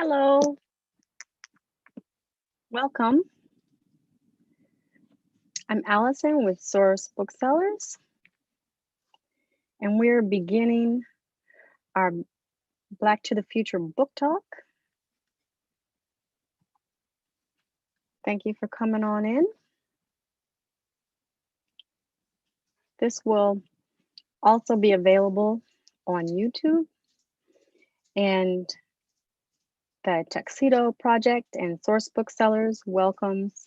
Hello, welcome. I'm Allison with Source Booksellers, and we're beginning our Black to the Future book talk. Thank you for coming on in. This will also be available on YouTube, and the Tuxedo Project and Source Booksellers welcomes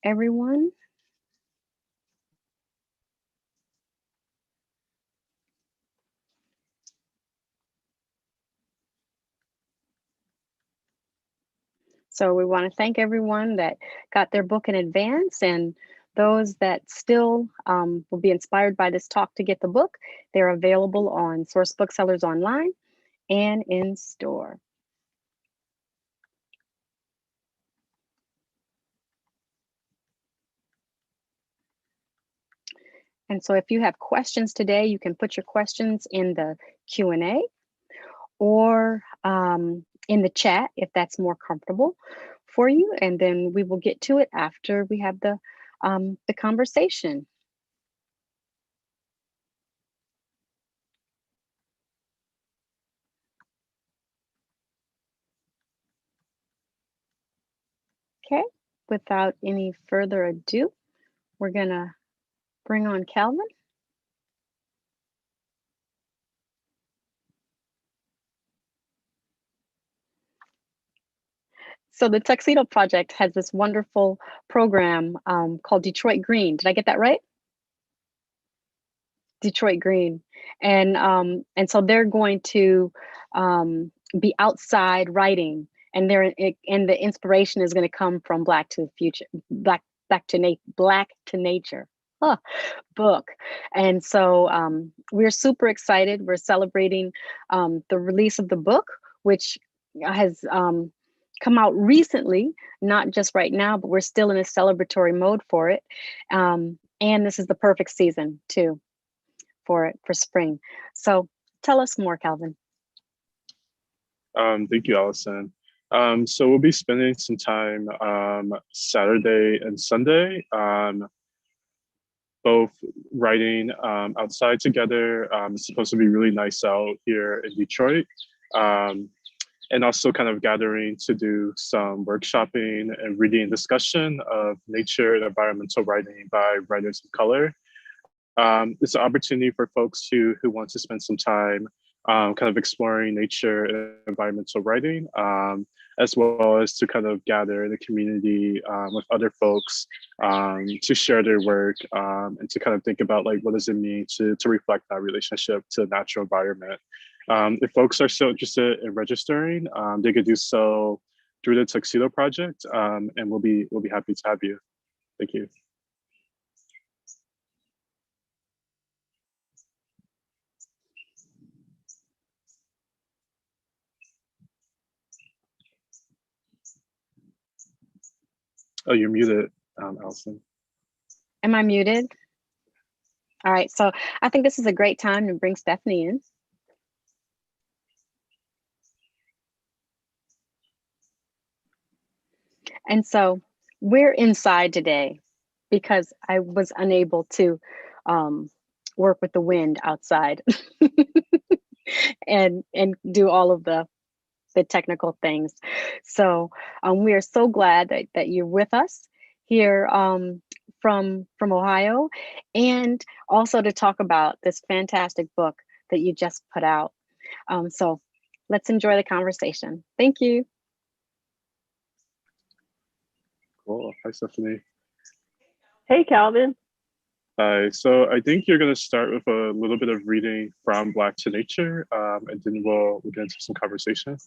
everyone. So we want to thank everyone that got their book in advance, and those that still will be inspired by this talk to get the book. They're available on Source Booksellers online and in store. And so if you have questions today, you can put your questions in the Q&A or in the chat if that's more comfortable for you. And then we will get to it after we have the conversation. Okay, without any further ado, we're gonna bring on Calvin. So the Tuxedo Project has this wonderful program called Detroit Green. Did I get that right? Detroit Green. And so they're going to be outside writing, and the inspiration is going to come from Black to Nature book. And so we're super excited. We're celebrating the release of the book, which has come out recently, not just right now, but we're still in a celebratory mode for it. And this is the perfect season too for spring. So tell us more, Calvin. Thank you, Allison. So we'll be spending some time Saturday and Sunday, both writing outside together. It's supposed to be really nice out here in Detroit. And also kind of gathering to do some workshopping and reading and discussion of nature and environmental writing by writers of color. It's an opportunity for folks who want to spend some time kind of exploring nature and environmental writing, as well as to kind of gather in the community with other folks to share their work and to kind of think about like, what does it mean to reflect that relationship to the natural environment. If folks are still interested in registering, they could do so through the Tuxedo Project, and we'll be happy to have you. Thank you. Oh, you're muted, Allison. Am I muted? All right, so I think this is a great time to bring Stephanie in. And so we're inside today because I was unable to work with the wind outside and do all of the technical things. So we are so glad that you're with us here from Ohio, and also to talk about this fantastic book that you just put out. So let's enjoy the conversation. Thank you. Cool. Hi, Stephanie. Hey, Calvin. Hi. So I think you're going to start with a little bit of reading from Black to Nature, and then we'll get into some conversation.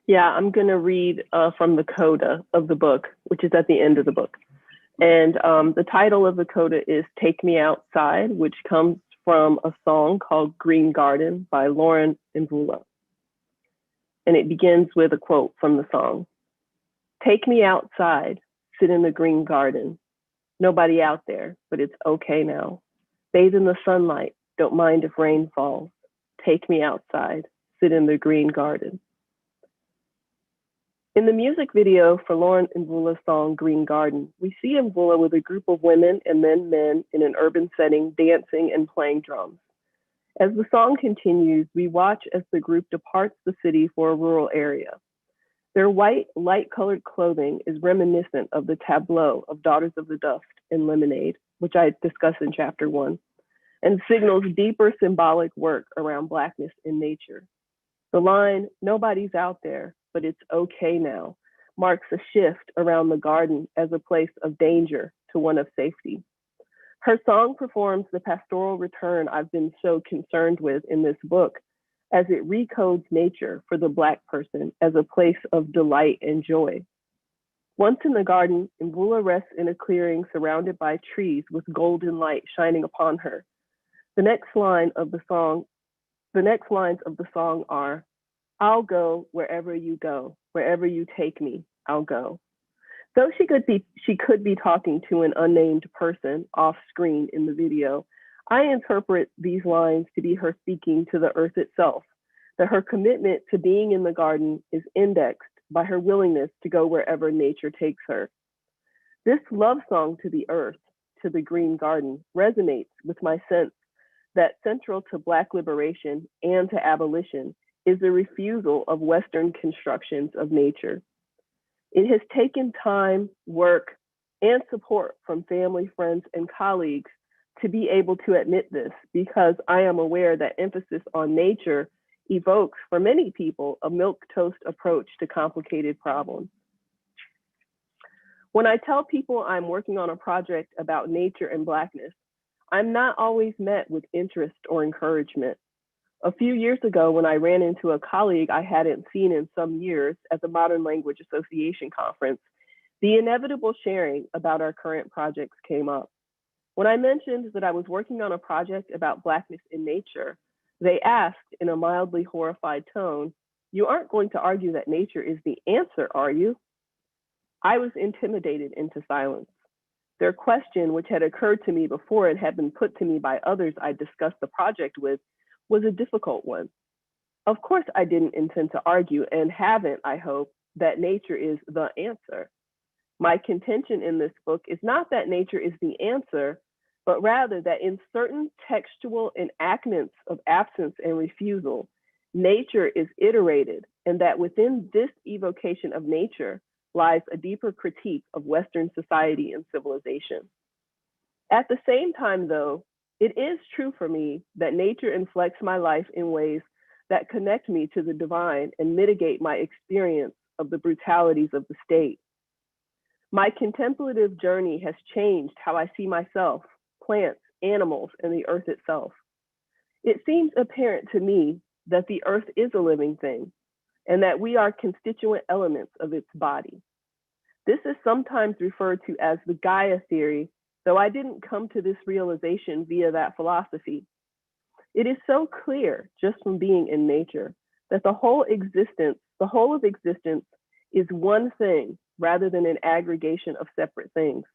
Yeah, I'm going to read from the coda of the book, which is at the end of the book. And the title of the coda is Take Me Outside, which comes from a song called Green Garden by Lauren Mvula. And it begins with a quote from the song. Take me outside, sit in the green garden. Nobody out there, but it's okay now. Bathe in the sunlight, don't mind if rain falls. Take me outside, sit in the green garden. In the music video for Lauren Mvula's song Green Garden, we see Mvula with a group of women and then men in an urban setting dancing and playing drums. As the song continues, we watch as the group departs the city for a rural area. Their white, light-colored clothing is reminiscent of the tableau of Daughters of the Dust in Lemonade, which I discussed in chapter 1, and signals deeper symbolic work around Blackness in nature. The line, "Nobody's out there, but it's okay now," marks a shift around the garden as a place of danger to one of safety. Her song performs the pastoral return I've been so concerned with in this book, as it recodes nature for the Black person as a place of delight and joy. Once in the garden, Mvula rests in a clearing surrounded by trees with golden light shining upon her. The next lines of the song are, "I'll go wherever you go, wherever you take me, I'll go." Though she could be talking to an unnamed person off screen in the video, I interpret these lines to be her speaking to the earth itself, that her commitment to being in the garden is indexed by her willingness to go wherever nature takes her. This love song to the earth, to the green garden, resonates with my sense that central to Black liberation and to abolition is the refusal of Western constructions of nature. It has taken time, work, and support from family, friends, and colleagues to be able to admit this, because I am aware that emphasis on nature evokes, for many people, a milquetoast approach to complicated problems. When I tell people I'm working on a project about nature and Blackness, I'm not always met with interest or encouragement. A few years ago, when I ran into a colleague I hadn't seen in some years at the Modern Language Association conference, the inevitable sharing about our current projects came up. When I mentioned that I was working on a project about Blackness in nature, they asked in a mildly horrified tone, "You aren't going to argue that nature is the answer, are you?" I was intimidated into silence. Their question, which had occurred to me before and had been put to me by others I discussed the project with, was a difficult one. Of course, I didn't intend to argue, and haven't, I hope, that nature is the answer. My contention in this book is not that nature is the answer, but rather that in certain textual enactments of absence and refusal, nature is iterated, and that within this evocation of nature lies a deeper critique of Western society and civilization. At the same time, though, it is true for me that nature inflects my life in ways that connect me to the divine and mitigate my experience of the brutalities of the state. My contemplative journey has changed how I see myself, plants, animals, and the earth itself. It seems apparent to me that the earth is a living thing, and that we are constituent elements of its body. This is sometimes referred to as the Gaia Theory, though I didn't come to this realization via that philosophy. It is so clear just from being in nature that the whole of existence is one thing rather than an aggregation of separate things.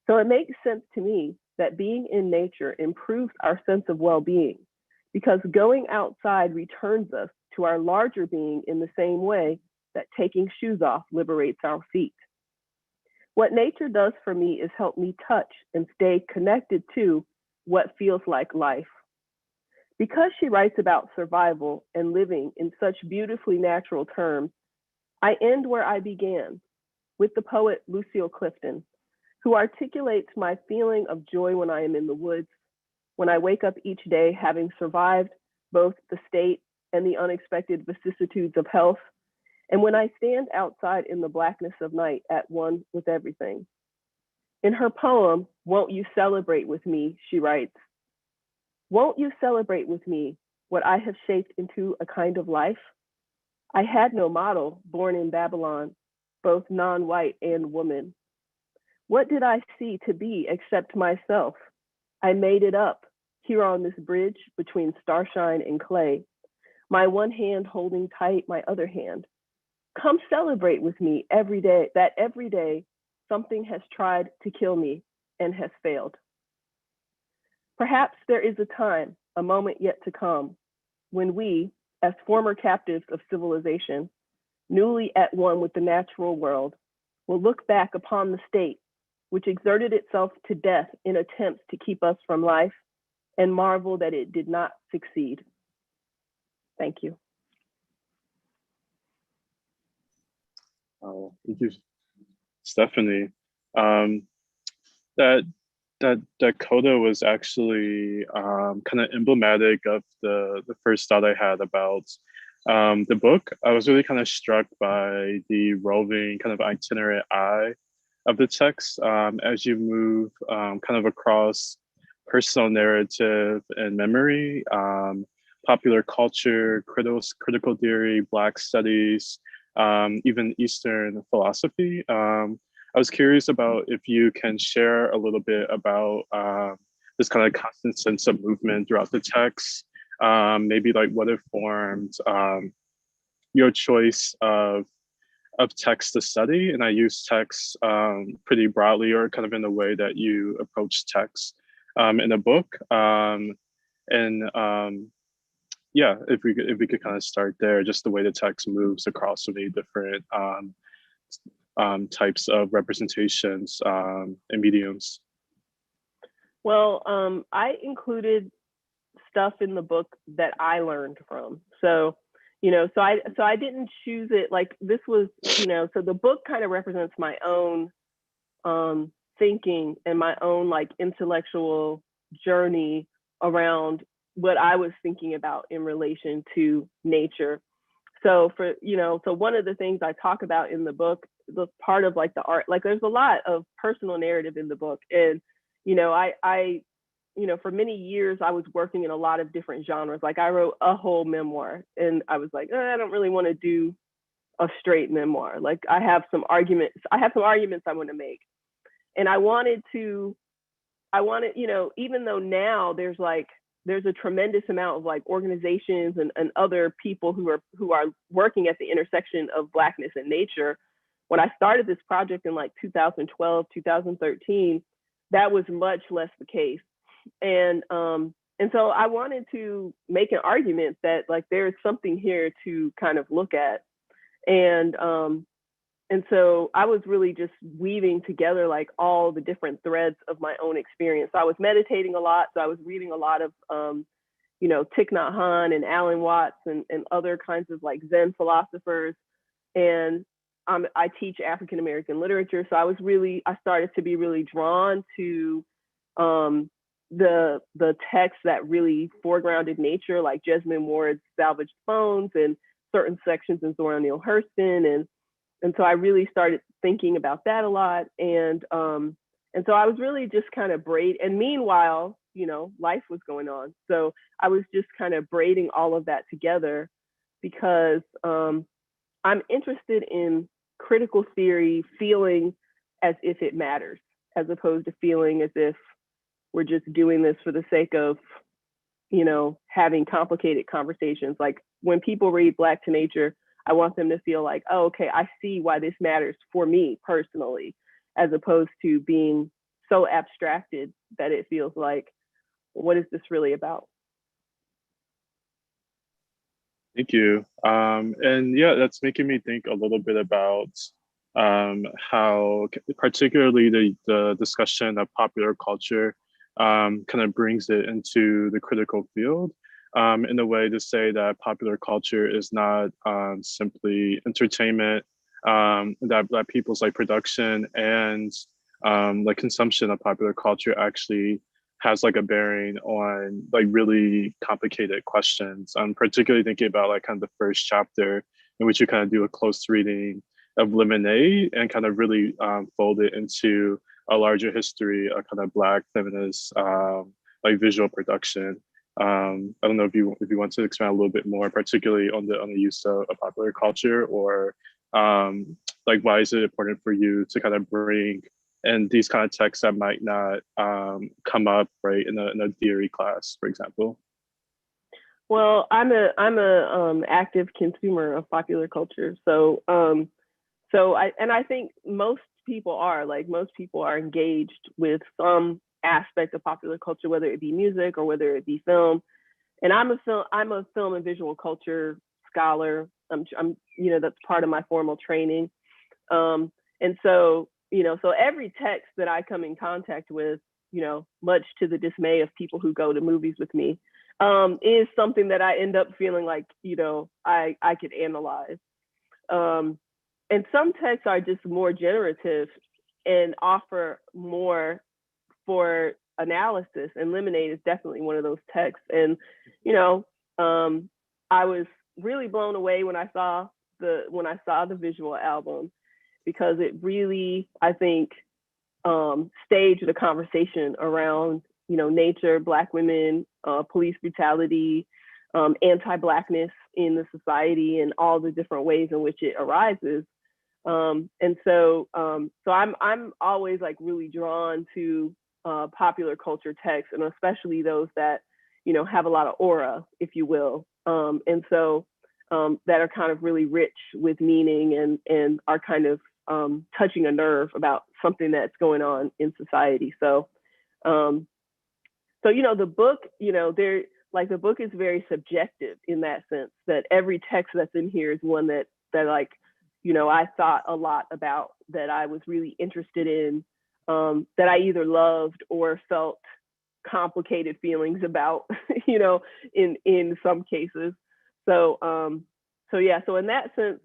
So it makes sense to me that being in nature improves our sense of well-being, because going outside returns us to our larger being in the same way that taking shoes off liberates our feet. What nature does for me is help me touch and stay connected to what feels like life. Because she writes about survival and living in such beautifully natural terms, I end where I began, with the poet Lucille Clifton, who articulates my feeling of joy when I am in the woods, when I wake up each day having survived both the state and the unexpected vicissitudes of health, and when I stand outside in the blackness of night at one with everything. In her poem, "Won't You Celebrate With Me," she writes, "Won't you celebrate with me what I have shaped into a kind of life? I had no model born in Babylon, both non-white and woman. What did I see to be except myself? I made it up here on this bridge between starshine and clay, my one hand holding tight my other hand. Come celebrate with me every day something has tried to kill me and has failed." Perhaps there is a time, a moment yet to come, when we, as former captives of civilization, newly at one with the natural world, will look back upon the state, which exerted itself to death in attempts to keep us from life, and marvel that it did not succeed. Thank you. Thank you, Stephanie. That coda was actually kind of emblematic of the first thought I had about the book. I was really kind of struck by the roving kind of itinerant eye of the text as you move kind of across personal narrative and memory, popular culture, critical theory, Black studies, even Eastern philosophy. I was curious about if you can share a little bit about this kind of constant sense of movement throughout the text, maybe like what it formed, your choice of text to study. And I use text pretty broadly, or kind of in the way that you approach text in the book. Yeah, if we could kind of start there, just the way the text moves across so many different types of representations and mediums. Well, I included stuff in the book that I learned from. So, so I didn't choose it like this was, so the book kind of represents my own thinking and my own like intellectual journey around what I was thinking about in relation to nature. So so one of the things I talk about in the book, the part of like the art, like there's a lot of personal narrative in the book. And, I for many years, I was working in a lot of different genres. Like I wrote a whole memoir and I was like, I don't really want to do a straight memoir. Like I have some arguments I want to make. And I wanted, even though now there's a tremendous amount of like organizations and other people who are working at the intersection of Blackness and nature. When I started this project in like 2012, 2013, that was much less the case. And so I wanted to make an argument that like there's something here to kind of look at. And so I was really just weaving together like all the different threads of my own experience. So I was meditating a lot. So I was reading a lot of, Thich Nhat Hanh and Alan Watts and other kinds of like Zen philosophers. And I teach African American literature. So I started to be really drawn to the texts that really foregrounded nature, like Jesmyn Ward's Salvaged Bones and certain sections in Zora Neale Hurston. And so I really started thinking about that a lot. And so I was really just kind of and meanwhile, life was going on. So I was just kind of braiding all of that together because I'm interested in critical theory feeling as if it matters, as opposed to feeling as if we're just doing this for the sake of, having complicated conversations. Like when people read Black to Nature, I want them to feel like, oh, okay, I see why this matters for me personally, as opposed to being so abstracted that it feels like, what is this really about? Thank you. And yeah, that's making me think a little bit about how particularly the discussion of popular culture kind of brings it into the critical field in a way to say that popular culture is not simply entertainment, that people's like production and like consumption of popular culture actually has like a bearing on like really complicated questions. I'm particularly thinking about like kind of the first chapter in which you kind of do a close reading of Lemonade and kind of really fold it into a larger history of kind of Black feminist like visual production. I don't know if you want to expand a little bit more, particularly on the use of popular culture, or like why is it important for you to kind of bring in these kind of texts that might not come up right in a theory class, for example? Well, I'm a active consumer of popular culture, so I think most people are engaged with some aspect of popular culture, whether it be music or whether it be film. And I'm a film and visual culture scholar. That's part of my formal training. And so, so every text that I come in contact with, much to the dismay of people who go to movies with me, is something that I end up feeling like, I could analyze. And some texts are just more generative and offer more for analysis, and Lemonade is definitely one of those texts. And, I was really blown away when I saw the visual album, because it really, I think, staged a conversation around, nature, Black women, police brutality, anti-Blackness in the society, and all the different ways in which it arises. And so I'm always like really drawn to popular culture texts, and especially those that, have a lot of aura, if you will. And so that are kind of really rich with meaning, and are kind of touching a nerve about something that's going on in society. So, the book, the book is very subjective in that sense, that every text that's in here is one that like, I thought a lot about, that I was really interested in, that I either loved or felt complicated feelings about, in some cases. So in that sense,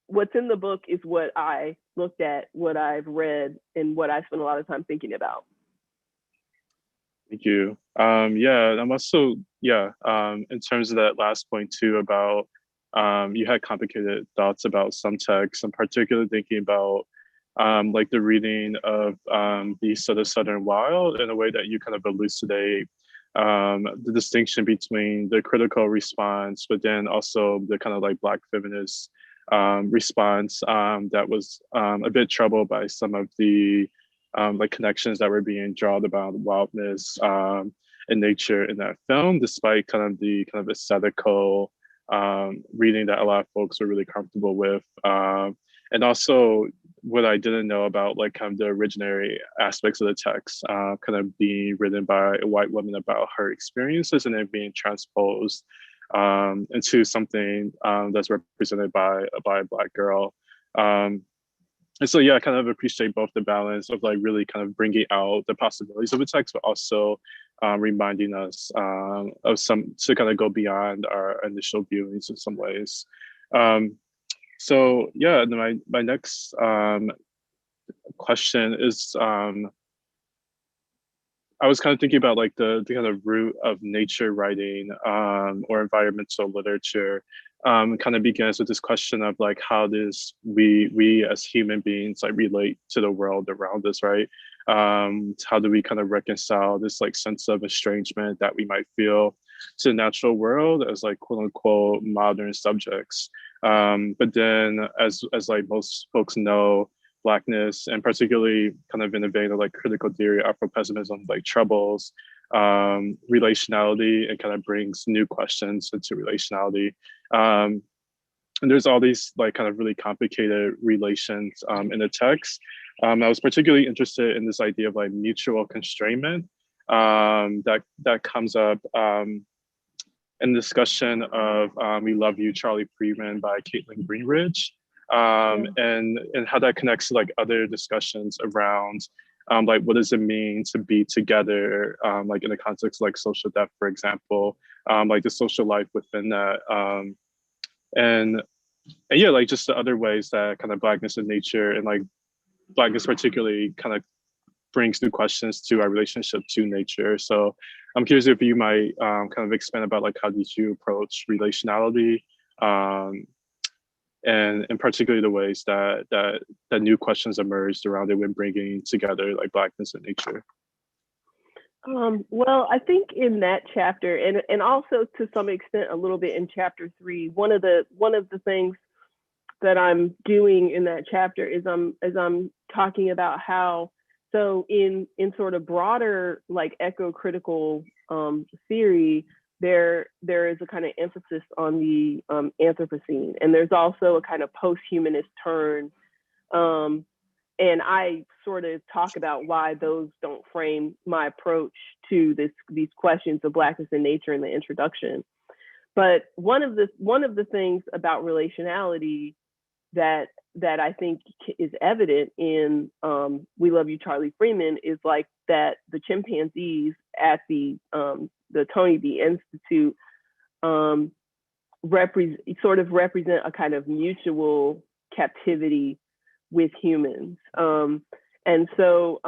what's in the book is what I looked at, what I've read, and what I spent a lot of time thinking about. Thank you. I'm also, in terms of that last point too, about you had complicated thoughts about some texts, in particular thinking about like the reading of Beasts of the Southern Wild, in a way that you kind of elucidate the distinction between the critical response, but then also the kind of like Black feminist response that was a bit troubled by some of the like connections that were being drawn about wildness and nature in that film, despite kind of the kind of aesthetical reading that a lot of folks were really comfortable with. And also what I didn't know about like kind of the originary aspects of the text, kind of being written by a white woman about her experiences, and then being transposed into something that's represented by a Black girl. And so, I kind of appreciate both the balance of like really kind of bringing out the possibilities of the text, but also reminding us of some, to kind of go beyond our initial viewings in some ways. My next question is, I was kind of thinking about like the kind of root of nature writing or environmental literature. Kind of begins with this question of like, how does we as human beings like relate to the world around us, right? How do we kind of reconcile this like sense of estrangement that we might feel to the natural world as like quote unquote modern subjects? But then as like most folks know, Blackness, and particularly kind of in the vein of like critical theory, Afro-pessimism, like troubles relationality, and kind of brings new questions into relationality. And there's all these like kind of really complicated relations in the text. I was particularly interested in this idea of like mutual constrainment that comes up in the discussion of We Love You, Charlie Freeman by Caitlin Greenridge. And how that connects to like other discussions around like what does it mean to be together, like in the context of like social death, for example, like the social life within that, and like just the other ways that kind of Blackness in nature, and like Blackness particularly, kind of brings new questions to our relationship to nature. So I'm curious if you might kind of expand about like how did you approach relationality, and in particular the ways that new questions emerged around it when bringing together like Blackness and nature. Well, I think in that chapter, and also to some extent a little bit in chapter 3, one of the things that I'm doing in that chapter is I'm talking about how, so in sort of broader like eco-critical theory, there is a kind of emphasis on the Anthropocene, and there's also a kind of post-humanist turn. And I sort of talk about why those don't frame my approach to these questions of Blackness in nature in the introduction. but one of the things about relationality that I think is evident in We Love You, Charlie Freeman, is like that the chimpanzees at the Tony B Institute represent a kind of mutual captivity with humans. And so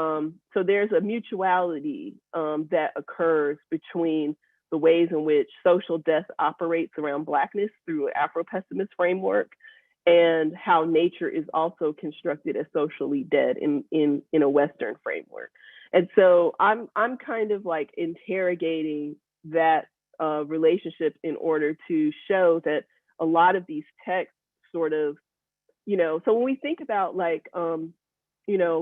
there's a mutuality that occurs between the ways in which social death operates around Blackness through an Afro-pessimist framework, and how nature is also constructed as socially dead in a Western framework. And so I'm kind of like interrogating that relationship in order to show that a lot of these texts sort of, so when we think about like,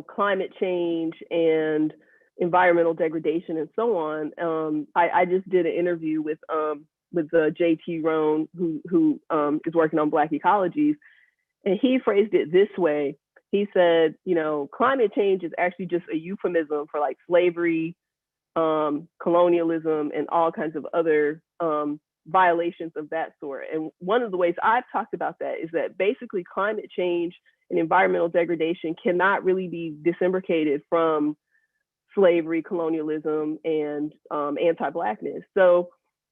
climate change and environmental degradation and so on, I just did an interview with J.T. Rohn, who is working on Black ecologies, and he phrased it this way. He said, climate change is actually just a euphemism for like slavery, colonialism, and all kinds of other violations of that sort. And one of the ways I've talked about that is that basically climate change and environmental degradation cannot really be disembarkated from slavery, colonialism, and anti-Blackness. So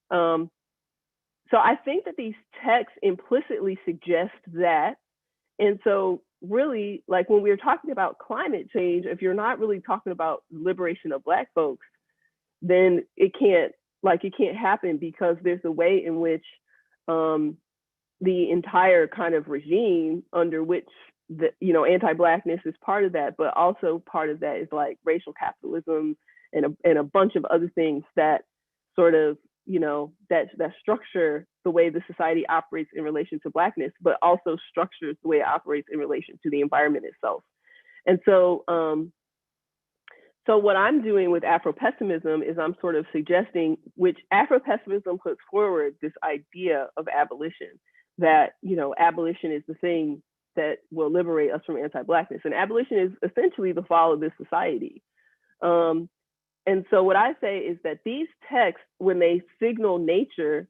I think that these texts implicitly suggest that. And so really, like when we're talking about climate change, if you're not really talking about liberation of Black folks, then it can't happen, because there's a way in which the entire kind of regime under which anti-Blackness is part of that, but also part of that is like racial capitalism and a bunch of other things that sort of, that structure the way the society operates in relation to Blackness, but also structures the way it operates in relation to the environment itself. And so, so what I'm doing with Afro-pessimism is I'm sort of suggesting, which Afro-pessimism puts forward this idea of abolition, that, abolition is the thing that will liberate us from anti-Blackness. And abolition is essentially the fall of this society. And so what I say is that these texts, when they signal nature,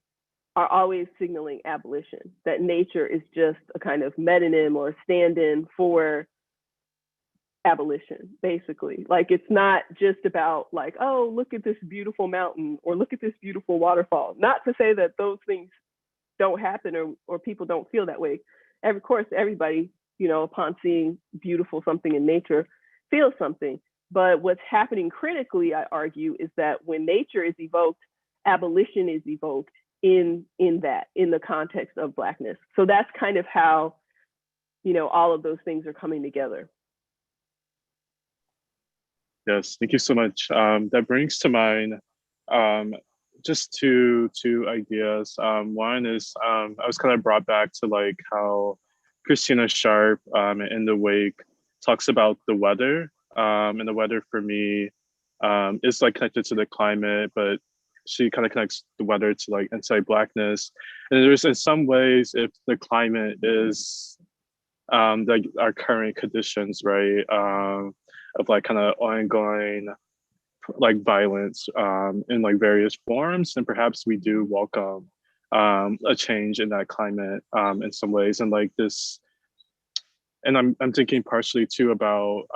are always signaling abolition, that nature is just a kind of metonym or stand-in for abolition, basically. Like, it's not just about like, oh, look at this beautiful mountain or look at this beautiful waterfall. Not to say that those things don't happen or people don't feel that way. Of course, everybody, upon seeing beautiful something in nature, feels something. But what's happening critically, I argue, is that when nature is evoked, abolition is evoked in the context of Blackness. So that's kind of how, all of those things are coming together. Yes, thank you so much. That brings to mind just two ideas. One is I was kind of brought back to like how Christina Sharp in The Wake talks about the weather. And the weather for me is like connected to the climate, but she kind of connects the weather to like anti-Blackness. And there's in some ways, if the climate is like our current conditions, right, of like kind of ongoing like violence in like various forms, and perhaps we do welcome a change in that climate in some ways. And like this, and I'm thinking partially too about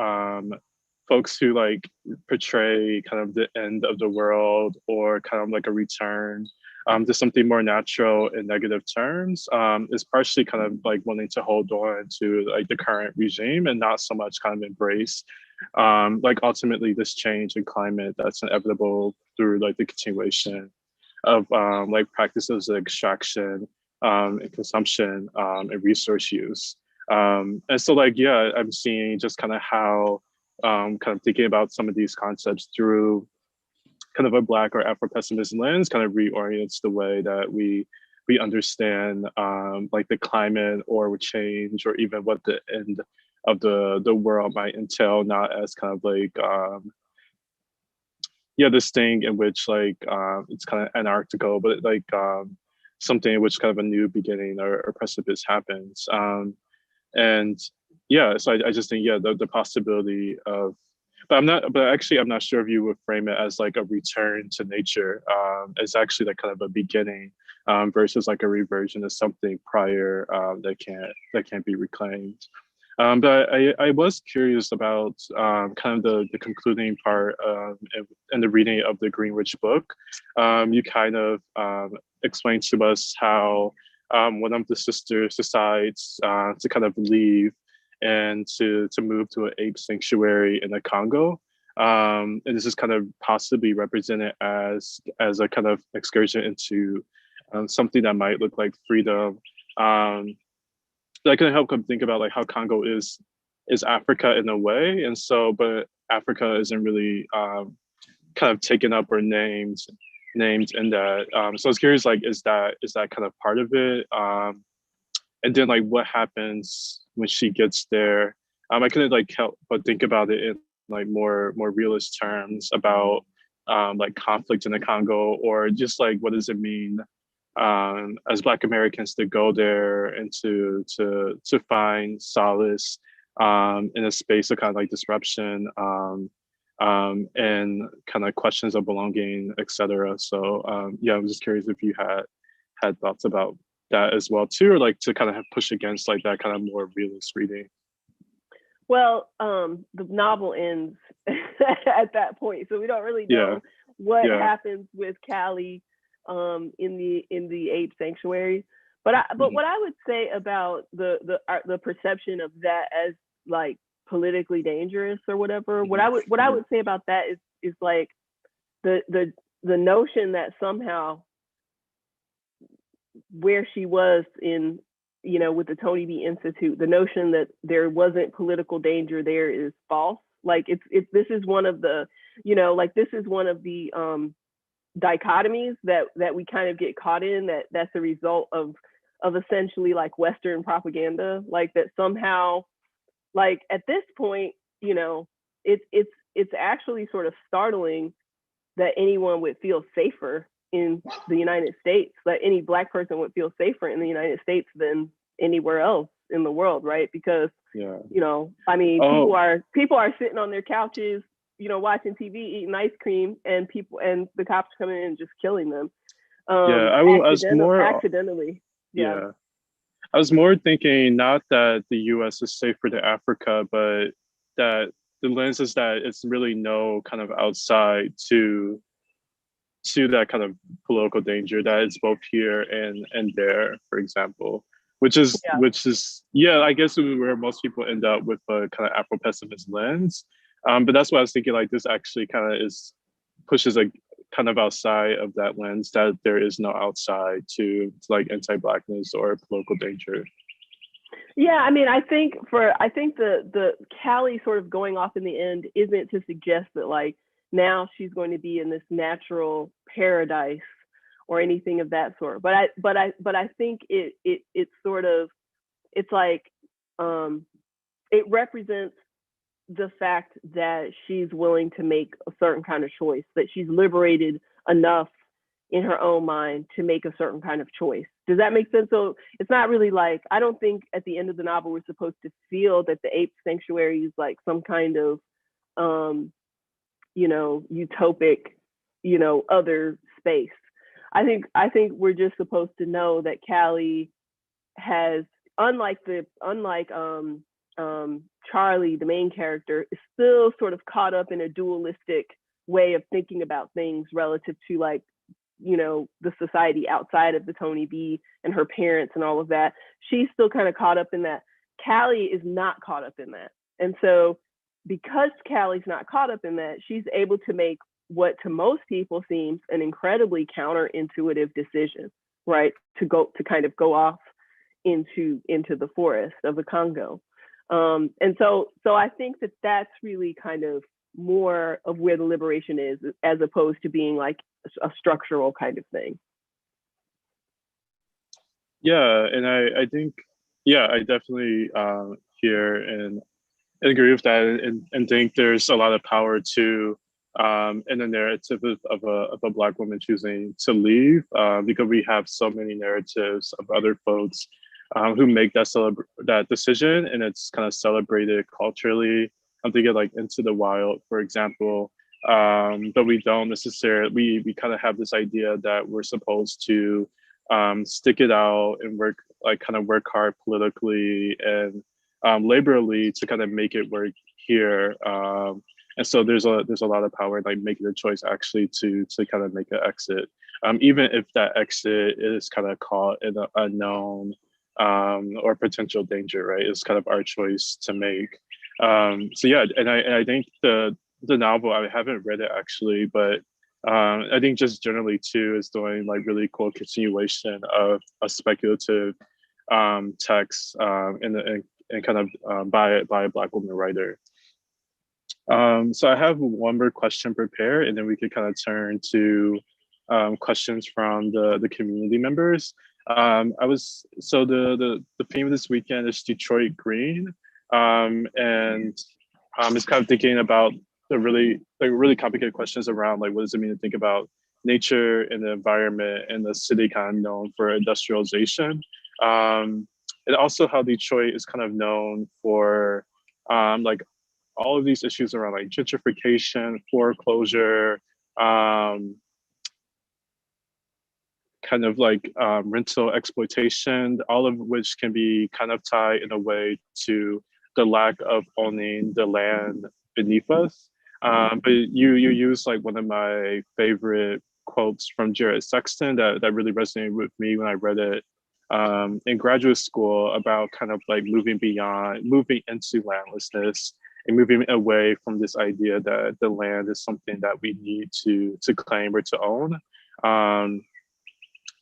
folks who like portray kind of the end of the world or kind of like a return to something more natural in negative terms is partially kind of like wanting to hold on to like the current regime and not so much kind of embrace like ultimately this change in climate that's inevitable through like the continuation of like practices of extraction and consumption and resource use. And so like, yeah, I'm seeing just kind of how kind of thinking about some of these concepts through kind of a Black or Afro-pessimist lens kind of reorients the way that we understand like the climate or change, or even what the end of the world might entail, not as kind of like yeah, this thing in which like it's kind of anarchical, but like something in which kind of a new beginning or precipice happens. And yeah, so I just think, yeah, the possibility of, but actually, I'm not sure if you would frame it as like a return to nature. It's actually like kind of a beginning, versus like a reversion of something prior, that can't be reclaimed. But I was curious about kind of the concluding part, in the reading of the Greenwich book. You kind of explained to us how one of the sisters decides to kind of leave and to move to an ape sanctuary in the Congo. And this is kind of possibly represented as a kind of excursion into something that might look like freedom. That can help them think about like how Congo is Africa in a way, and so but Africa isn't really kind of taken up or named in that. So I was curious, like, is that kind of part of it? And then like what happens when she gets there? I couldn't like help but think about it in like more realist terms about like conflict in the Congo, or just like what does it mean as Black Americans to go there and to find solace in a space of kind of like disruption, and kind of questions of belonging, etc. So yeah, I was just curious if you had thoughts about that as well too, or like to kind of push against like that kind of more realist reading. Well, the novel ends at that point, so we don't really know what happens with Callie in the ape sanctuary. But what I would say about the perception of that as like politically dangerous or whatever, what I would say about that is like the notion that somehow where she was in, you know, with the Tony B Institute, the notion that there wasn't political danger there is false. Like this is one of the, you know, like this is one of the dichotomies that we kind of get caught in, that's a result of essentially like Western propaganda, like that somehow, like at this point, you know, it's actually sort of startling that anyone would feel safer in the United States, that any Black person would feel safer in the United States than anywhere else in the world, right? Because you know, I mean, people are sitting on their couches, you know, watching TV, eating ice cream, and the cops coming in and just killing them. I was more accidentally. I was more thinking not that the U.S. is safer to Africa, but that the lens is that it's really no kind of outside to that kind of political danger, that it's both here and there, for example, which is I guess where most people end up with a kind of Afro-pessimist lens. But that's why I was thinking, like, this actually kind of pushes a kind of outside of that lens, that there is no outside to like anti-Blackness or political danger. Yeah, I mean, I think the Callie sort of going off in the end isn't to suggest that like now she's going to be in this natural paradise or anything of that sort. But I think it's sort of, it's like it represents the fact that she's willing to make a certain kind of choice, that she's liberated enough in her own mind to make a certain kind of choice. Does that make sense? So it's not really like, I don't think at the end of the novel we're supposed to feel that the ape sanctuary is like some kind of you know, utopic, you know, other space. I think we're just supposed to know that Callie has, unlike Charlie, the main character, is still sort of caught up in a dualistic way of thinking about things relative to, like, you know, the society outside of the Tony B and her parents and all of that. She's still kind of caught up in that. Callie is not caught up in that. And so because Callie's not caught up in that, she's able to make what to most people seems an incredibly counterintuitive decision, right? To kind of go off into the forest of the Congo. And so I think that that's really kind of more of where the liberation is, as opposed to being like a structural kind of thing. Yeah, and I think, I definitely hear and agree with that, and think there's a lot of power to in the narrative of a Black woman choosing to leave, because we have so many narratives of other folks who make that decision, and it's kind of celebrated culturally. I'm thinking like Into the Wild, for example. But we don't necessarily, we kind of have this idea that we're supposed to stick it out and work, like kind of work hard politically and laborally to kind of make it work here. And so there's a lot of power in like making the choice actually to kind of make an exit, even if that exit is kind of caught in an unknown or potential danger, right? It's kind of our choice to make. So yeah, and I think the novel, I haven't read it actually, but I think just generally too is doing like really cool continuation of a speculative text and kind of by a Black woman writer. So I have one more question prepared, and then we could kind of turn to questions from the community members. I was so the theme of this weekend is Detroit Green, and it's kind of thinking about the really complicated questions around like what does it mean to think about nature and the environment and the city kind of known for industrialization, and also how Detroit is kind of known for like all of these issues around like gentrification, foreclosure, kind of like rental exploitation, all of which can be kind of tied in a way to the lack of owning the land beneath us. But you use like one of my favorite quotes from Jared Sexton that really resonated with me when I read it in graduate school about kind of like moving into landlessness and moving away from this idea that the land is something that we need to claim or to own.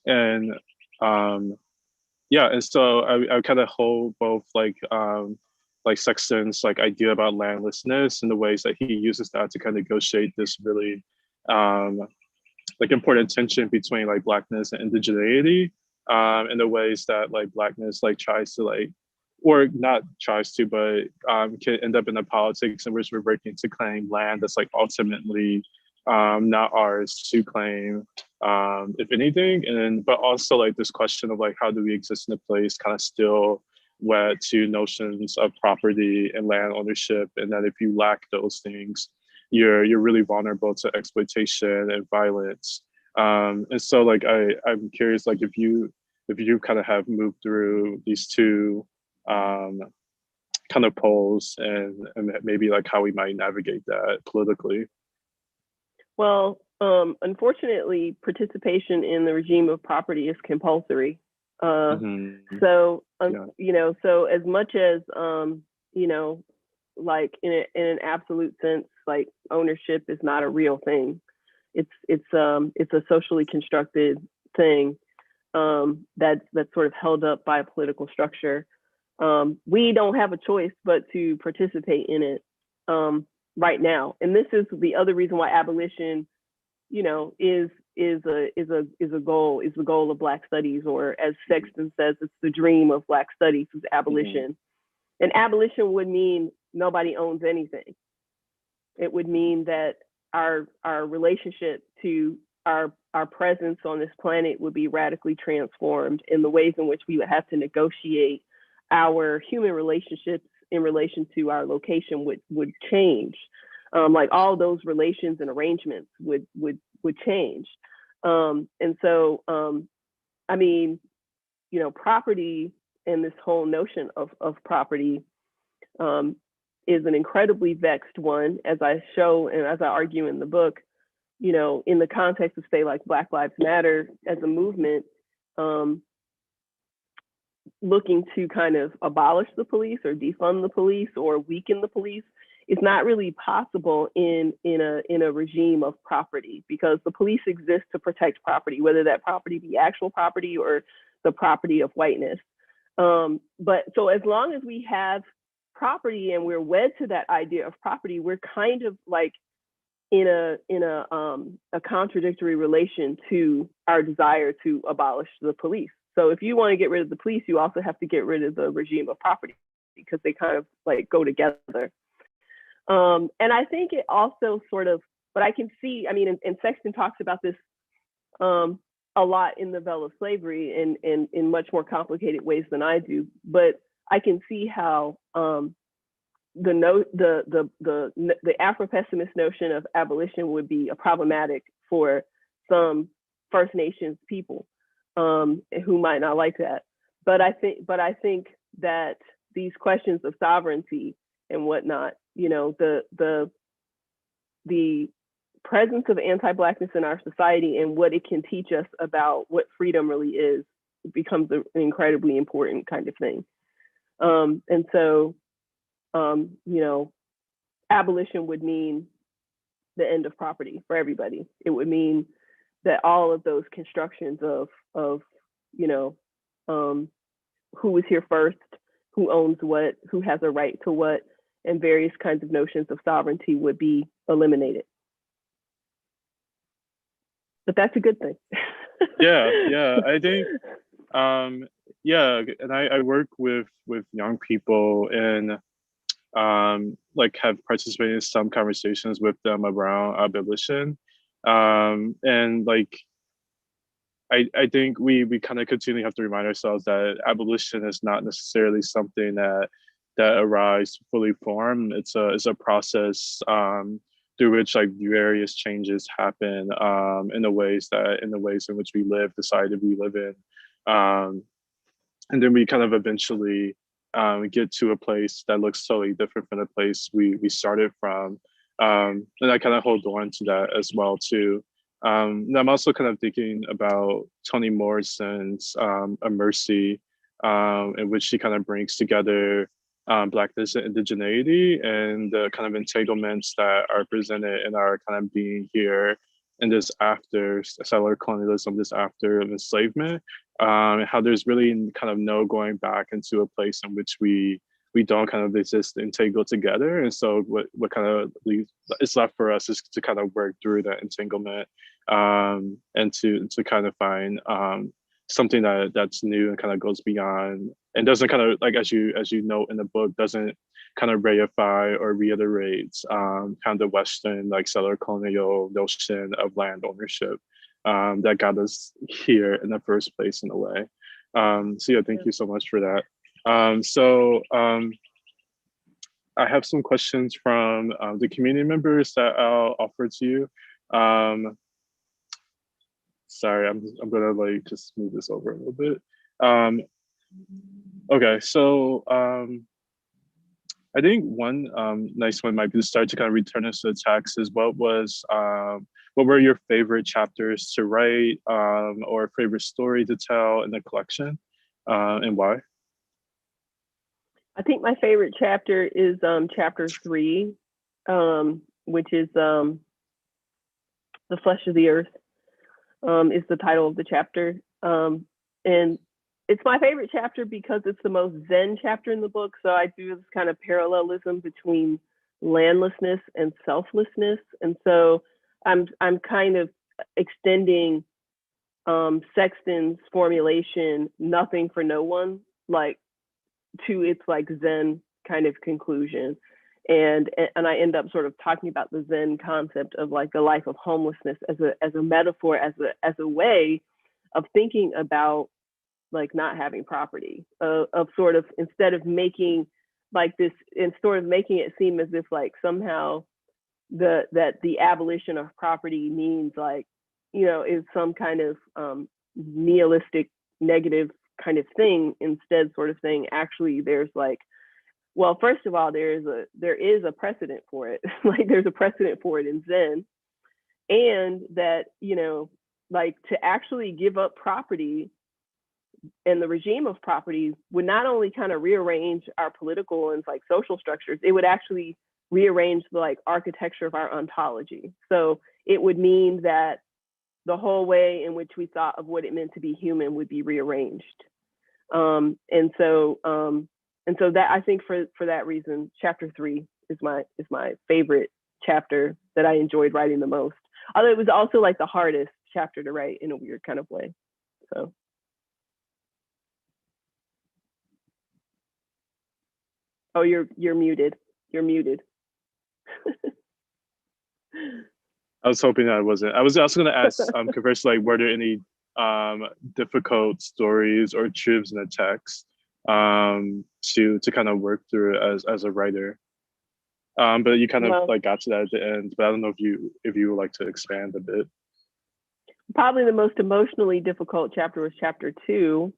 And yeah, and so I kind of hold both like Sexton's like idea about landlessness and the ways that he uses that to kind of negotiate this really like important tension between like Blackness and indigeneity, and the ways that like Blackness like tries to like, or not tries to, but can end up in a politics in which we're working to claim land that's like ultimately not ours to claim, if anything. And but also like this question of like how do we exist in a place kind of still wed to notions of property and land ownership, and that if you lack those things, you're really vulnerable to exploitation and violence. And so like I'm curious like if you kind of have moved through these two kind of poles and maybe like how we might navigate that politically. Well, unfortunately, participation in the regime of property is compulsory. So, you know, so as much as, you know, like in an absolute sense, like ownership is not a real thing. It's a socially constructed thing that's sort of held up by a political structure. We don't have a choice but to participate in it right now. And this is the other reason why abolition, you know, is the goal of Black studies, or as Sexton says, it's the dream of Black studies is abolition. And abolition would mean nobody owns anything. It would mean that our relationship to our presence on this planet would be radically transformed, in the ways in which we would have to negotiate our human relationships in relation to our location would change. Like all those relations and arrangements would change. And so, I mean, you know, property and this whole notion of property is an incredibly vexed one, as I show and as I argue in the book. You know, in the context of, say, like Black Lives Matter as a movement, looking to kind of abolish the police or defund the police or weaken the police is not really possible in a regime of property, because the police exist to protect property, whether that property be actual property or the property of whiteness. But so as long as we have property and we're wed to that idea of property, we're kind of like in a contradictory relation to our desire to abolish the police. So if you want to get rid of the police, you also have to get rid of the regime of property, because they kind of like go together. And I think it also sort of, but I can see, I mean, and Sexton talks about this a lot in The Veil of Slavery and in much more complicated ways than I do, but I can see how the Afro-pessimist notion of abolition would be problematic for some First Nations people who might not like that. But I think that these questions of sovereignty and whatnot, the presence of anti-Blackness in our society and what it can teach us about what freedom really is becomes an incredibly important kind of thing. And so, abolition would mean the end of property for everybody. It would mean that all of those constructions of who was here first, who owns what, who has a right to what, and various kinds of notions of sovereignty would be eliminated. But that's a good thing. Yeah, I think, and I work with young people and like have participated in some conversations with them around abolition, and like I think we kind of continually have to remind ourselves that abolition is not necessarily something that arrives fully formed. It's a process through which like various changes happen in the ways in which we live, the society we live in, and then we kind of eventually get to a place that looks totally different from the place we started from, and I kind of hold on to that as well too. And I'm also kind of thinking about Toni Morrison's A Mercy, in which she kind of brings together Blackness and indigeneity and the kind of entanglements that are presented in our kind of being here in this after settler colonialism, this after enslavement, how there's really kind of no going back into a place in which we don't kind of exist entangled together. And so what kind of is left for us is to kind of work through that entanglement, and to kind of find something that's new and kind of goes beyond and doesn't kind of, like as you note in the book, doesn't kind of reify or reiterate kind of the Western like settler colonial notion of land ownership that got us here in the first place in a way. So yeah, thank you so much for that. I have some questions from the community members that I'll offer to you. Sorry, I'm gonna like just move this over a little bit. Okay, so I think one nice one might be to start to kind of return us to the text is what were your favorite chapters to write, or favorite story to tell in the collection, and why? I think my favorite chapter is chapter 3, which is The Flesh of the Earth, is the title of the chapter. And it's my favorite chapter because it's the most Zen chapter in the book. So I do this kind of parallelism between landlessness and selflessness. And so I'm kind of extending Sexton's formulation, nothing for no one, like to its like Zen kind of conclusion. And I end up sort of talking about the Zen concept of like the life of homelessness as a metaphor, as a way of thinking about like not having property, of sort of, instead of making like this, and sort of making it seem as if like somehow that the abolition of property means like, is some kind of nihilistic negative kind of thing. Instead, sort of saying, actually, there's like, well, first of all, there is a precedent for it. Like there's a precedent for it in Zen, and that, like to actually give up property and the regime of property would not only kind of rearrange our political and like social structures, it would actually rearrange the like architecture of our ontology. So it would mean that the whole way in which we thought of what it meant to be human would be rearranged. And so that, I think for that reason, chapter 3 is my favorite chapter that I enjoyed writing the most. Although it was also like the hardest chapter to write in a weird kind of way. So. Oh, you're muted. You're muted. I was hoping that I wasn't. I was also going to ask, conversely, like, were there any difficult stories or truths in the text to kind of work through as a writer? But you kind of Well, like got to that at the end. But I don't know if you would like to expand a bit. probably the most emotionally difficult chapter was chapter 2,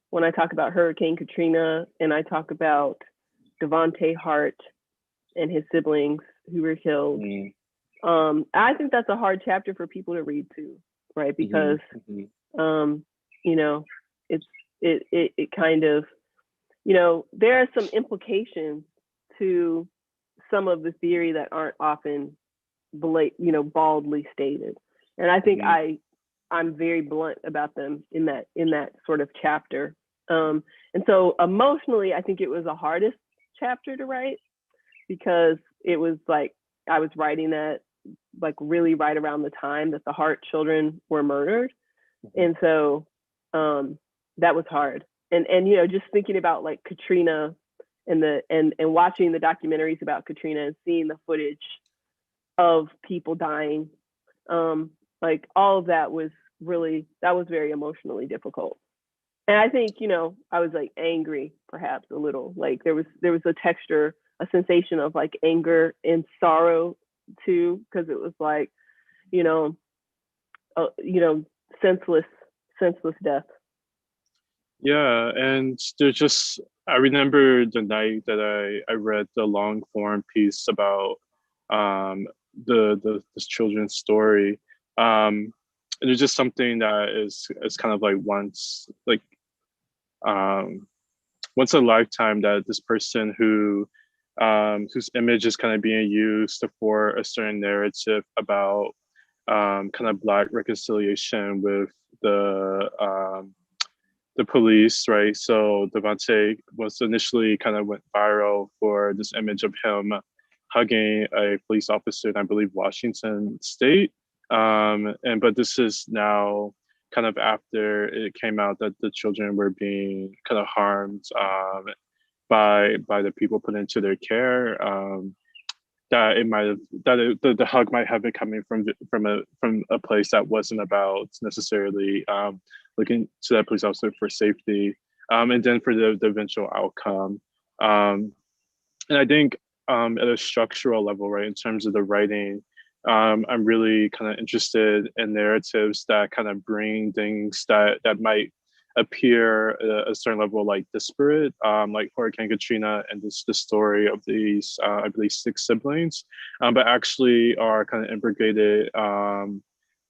when I talk about Hurricane Katrina and I talk about Devontae Hart and his siblings who were killed. I think that's a hard chapter for people to read too, right? Because you know, it kind of, there are some implications to some of the theory that aren't often baldly stated. And I think I'm very blunt about them in that sort of chapter. And so emotionally, I think it was the hardest chapter to write, because it was like I was writing that like really right around the time that the Hart children were murdered. And so that was hard. And just thinking about like Katrina and watching the documentaries about Katrina and seeing the footage of people dying, like all of that was very emotionally difficult. And I think, I was like angry, perhaps a little, like there was a texture, a sensation of like anger and sorrow too, because it was like, senseless death. Yeah, and I remember the night that I read the long form piece about this children's story. And it's just something that is kind of like once a lifetime, that this person whose image is kind of being used for a certain narrative about kind of Black reconciliation with the police, right? So Devontae was initially kind of went viral for this image of him hugging a police officer in, I believe, Washington State. But this is now kind of after it came out that the children were being kind of harmed by the people put into their care. That it might have the hug might have been coming from a place that wasn't about necessarily looking to that police officer for safety, and then for the eventual outcome. And I think at a structural level, right, in terms of the writing, I'm really kind of interested in narratives that kind of bring things that might appear at a certain level like disparate, like Hurricane Katrina and the story of these, I believe, 6 siblings, but actually are kind of imbricated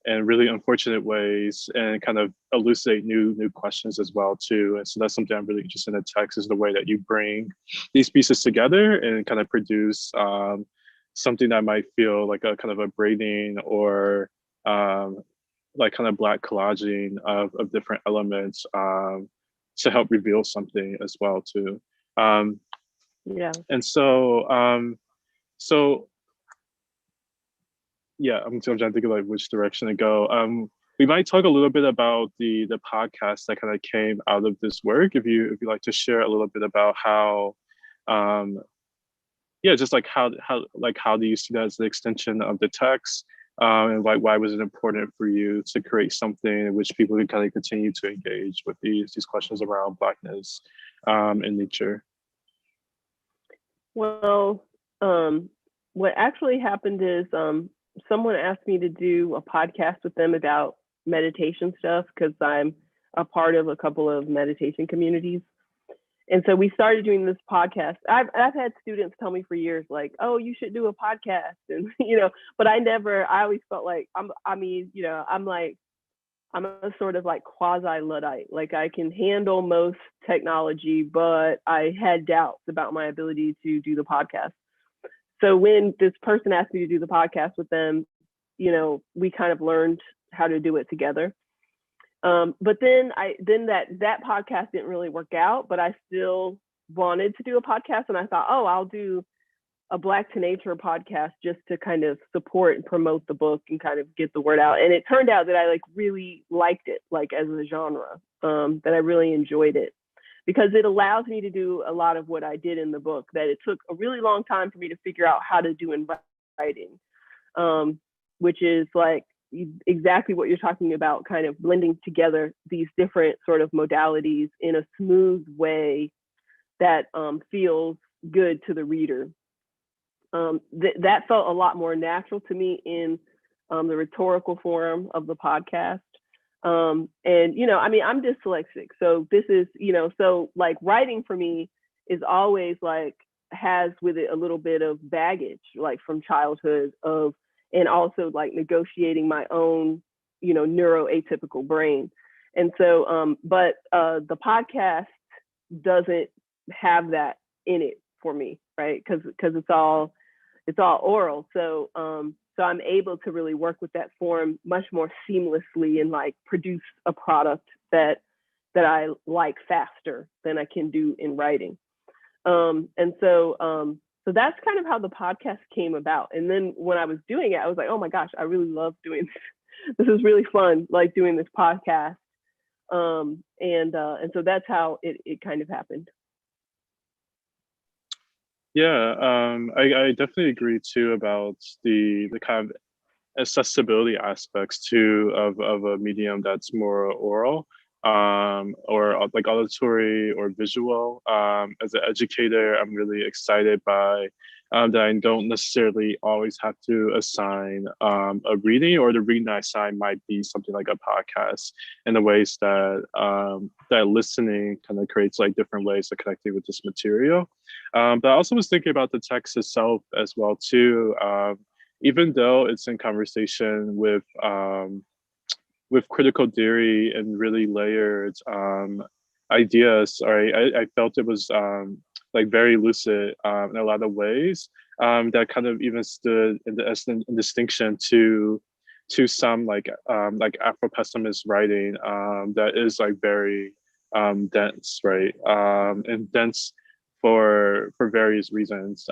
in really unfortunate ways, and kind of elucidate new questions as well too. And so that's something I'm really interested in the text, is the way that you bring these pieces together and kind of produce something that might feel like a kind of a braiding or like kind of Black collaging of different elements to help reveal something as well too. Yeah. And so yeah, I'm trying to think of like which direction to go. We might talk a little bit about the podcast that kind of came out of this work. If you like to share a little bit about how, just like how do you see that as the extension of the text, and like why was it important for you to create something in which people can kind of continue to engage with these questions around Blackness in nature? Well, what actually happened is someone asked me to do a podcast with them about meditation stuff, because I'm a part of a couple of meditation communities. And so we started doing this podcast. I've had students tell me for years, like, oh, you should do a podcast. And, but I always felt like, I'm a sort of like quasi-Luddite. Like I can handle most technology, but I had doubts about my ability to do the podcast. So when this person asked me to do the podcast with them, we kind of learned how to do it together. But then that podcast didn't really work out, but I still wanted to do a podcast. And I thought, oh, I'll do a Black to Nature podcast just to kind of support and promote the book and kind of get the word out. And it turned out that I like really liked it, like as a genre, that I really enjoyed it, because it allows me to do a lot of what I did in the book that it took a really long time for me to figure out how to do in writing, which is like exactly what you're talking about, kind of blending together these different sort of modalities in a smooth way that feels good to the reader. that felt a lot more natural to me in the rhetorical form of the podcast. And, you know, I mean, I'm dyslexic. So this is, you know, so like writing for me is always like, has with it a little bit of baggage, like from childhood of, and also like negotiating my own, you know, neuroatypical brain. And so, but the podcast doesn't have that in it for me, right? Because it's all oral. So so I'm able to really work with that form much more seamlessly and like produce a product that I like faster than I can do in writing. And so so that's kind of how the podcast came about. And then when I was doing it, I was like, oh my gosh, I really love doing this. This is really fun, like doing this podcast. And so that's how it kind of happened. Yeah, I definitely agree too about the kind of accessibility aspects too of a medium that's more oral, or like auditory or visual. As an educator, I'm really excited by that I don't necessarily always have to assign a reading, or the reading I assign might be something like a podcast, in the ways that that listening kind of creates like different ways of connecting with this material. But I also was thinking about the text itself as well too. Even though it's in conversation with critical theory and really layered ideas, right? I felt it was like very lucid in a lot of ways, that kind of even stood in the essence in distinction to some like Afro-pessimist writing that is like very dense, right? And dense for various reasons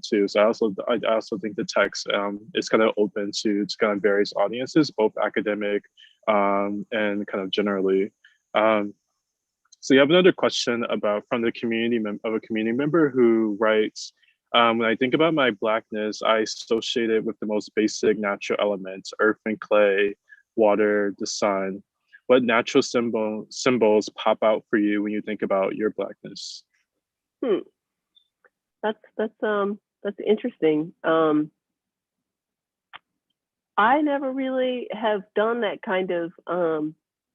too. So I also think the text is kind of open to kind of various audiences, both academic and kind of generally. So you have another question about from the community of a community member who writes, when I think about my Blackness, I associate it with the most basic natural elements, earth and clay, water, the sun. What natural symbols pop out for you when you think about your Blackness? That's interesting. I never really have done that kind of,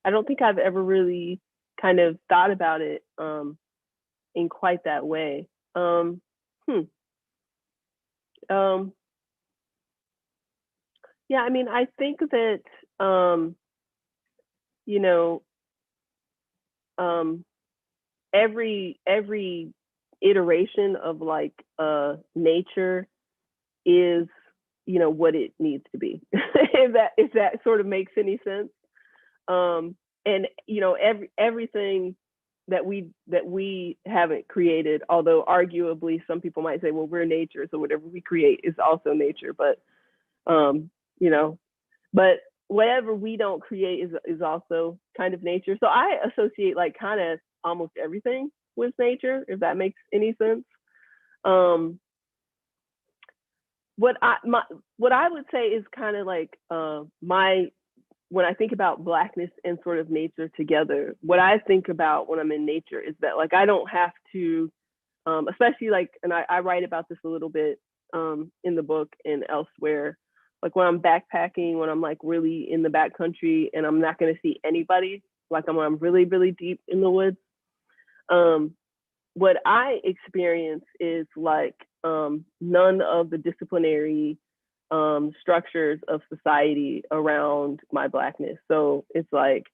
I don't think I've ever really kind of thought about it in quite that way. Yeah, I mean, I think that, you know, every iteration of like nature is, you know, what it needs to be. if that sort of makes any sense. And you know, everything that we haven't created, although arguably some people might say, well, we're nature, so whatever we create is also nature. But you know, but whatever we don't create is also kind of nature. So I associate like kind of almost everything with nature, if that makes any sense. What I would say is kind of like when I think about Blackness and sort of nature together, what I think about when I'm in nature is that like I don't have to, especially like, and I write about this a little bit in the book and elsewhere, like when I'm backpacking, when I'm like really in the backcountry and I'm not going to see anybody, like I'm really, really deep in the woods. What I experience is like none of the disciplinary structures of society around my Blackness. So it's like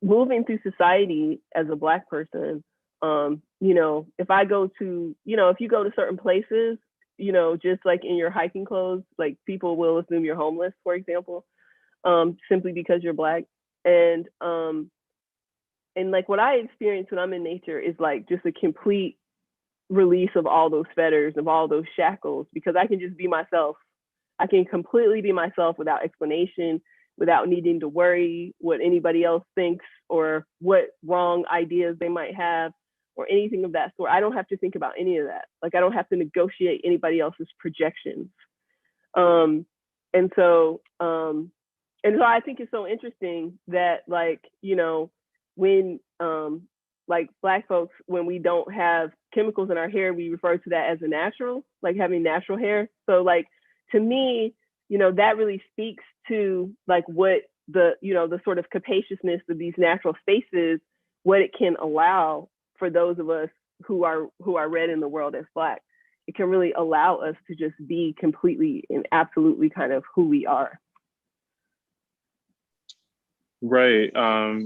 moving through society as a Black person, you know, if I go to, you know, if you go to certain places, you know, just like in your hiking clothes, like people will assume you're homeless, for example, simply because you're Black. And like what I experience when I'm in nature is like just a complete release of all those fetters, of all those shackles, because I can just be myself. I can completely be myself without explanation, without needing to worry what anybody else thinks or what wrong ideas they might have or anything of that sort. I don't have to think about any of that. Like I don't have to negotiate anybody else's projections. And so I think it's so interesting that like, you know, when like Black folks, when we don't have chemicals in our hair, we refer to that as a natural, like having natural hair. So like, to me, you know, that really speaks to like what the, you know, the sort of capaciousness of these natural spaces, what it can allow for those of us who are read in the world as Black. It can really allow us to just be completely and absolutely kind of who we are. Right.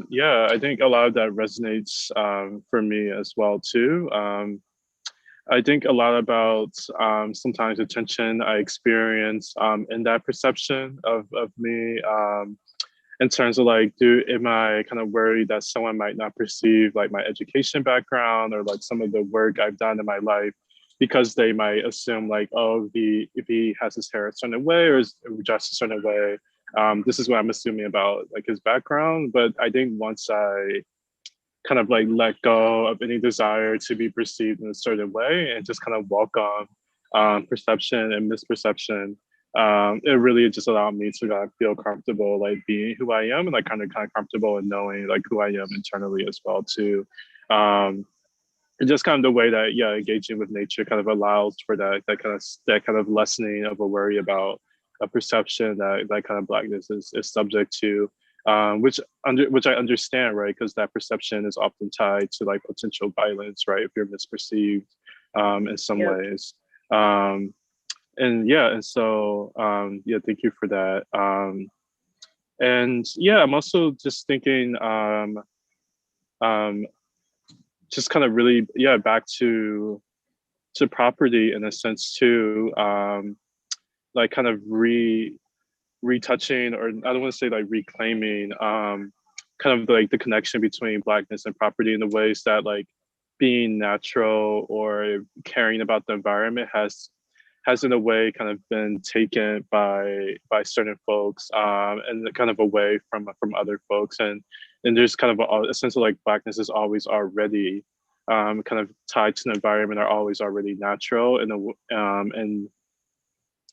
Yeah, I think a lot of that resonates for me as well too. I think a lot about sometimes the tension I experience in that perception of me in terms of like, am I kind of worried that someone might not perceive like my education background or like some of the work I've done in my life because they might assume like, oh, if he has his hair a certain way or is dressed a certain way, this is what I'm assuming about like his background. But I think once I kind of like let go of any desire to be perceived in a certain way and just kind of welcome perception and misperception, it really just allowed me to like, feel comfortable like being who I am and like kind of comfortable in knowing like who I am internally as well too. And just kind of the way that engaging with nature kind of allows for that kind of lessening of a worry about a perception that kind of Blackness is subject to, which I understand, right? Because that perception is often tied to like potential violence, right? If you're misperceived in some ways. And so thank you for that. And yeah, I'm also just thinking just kind of really back to property in a sense too, like kind of retouching, or I don't want to say like reclaiming, kind of like the connection between Blackness and property in the ways that like being natural or caring about the environment has in a way kind of been taken by certain folks, and kind of away from other folks, and there's kind of a sense of like Blackness is always already kind of tied to the environment, are always already natural, and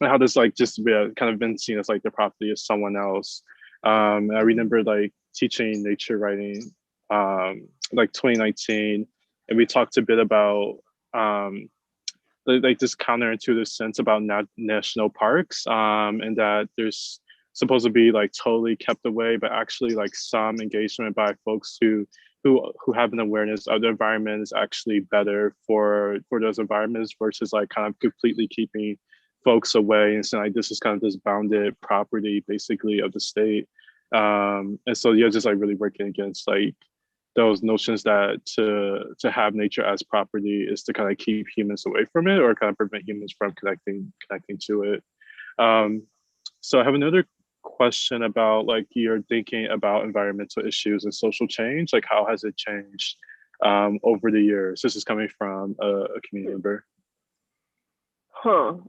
how this like just kind of been seen as like the property of someone else. I remember like teaching nature writing like 2019, and we talked a bit about like this counterintuitive sense about national parks, and that there's supposed to be like totally kept away, but actually like some engagement by folks who have an awareness of the environment is actually better for those environments versus like kind of completely keeping folks away and saying like this is kind of this bounded property basically of the state. And so just like really working against like those notions that to have nature as property is to kind of keep humans away from it or kind of prevent humans from connecting to it. So I have another question about like you're thinking about environmental issues and social change. Like how has it changed over the years? This is coming from a community member. So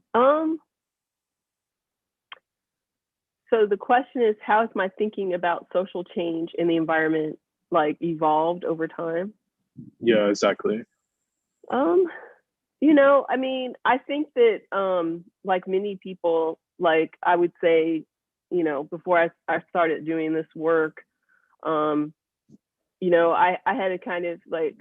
the question is, how is my thinking about social change in the environment like evolved over time? Yeah, exactly. You know, I mean, I think that like many people, like I would say, you know, before I started doing this work, you know, I had a kind of like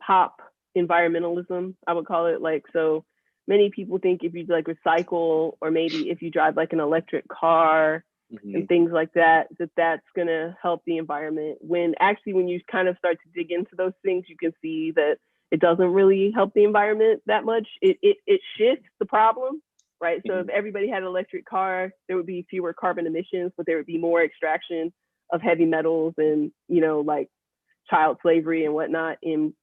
pop environmentalism, I would call it. Like, so many people think if you like recycle, or maybe if you drive like an electric car and things like that, that's gonna help the environment. When actually, when you kind of start to dig into those things, you can see that it doesn't really help the environment that much. It shifts the problem, right? So if everybody had an electric car, there would be fewer carbon emissions, but there would be more extraction of heavy metals and, you know, like child slavery and whatnot in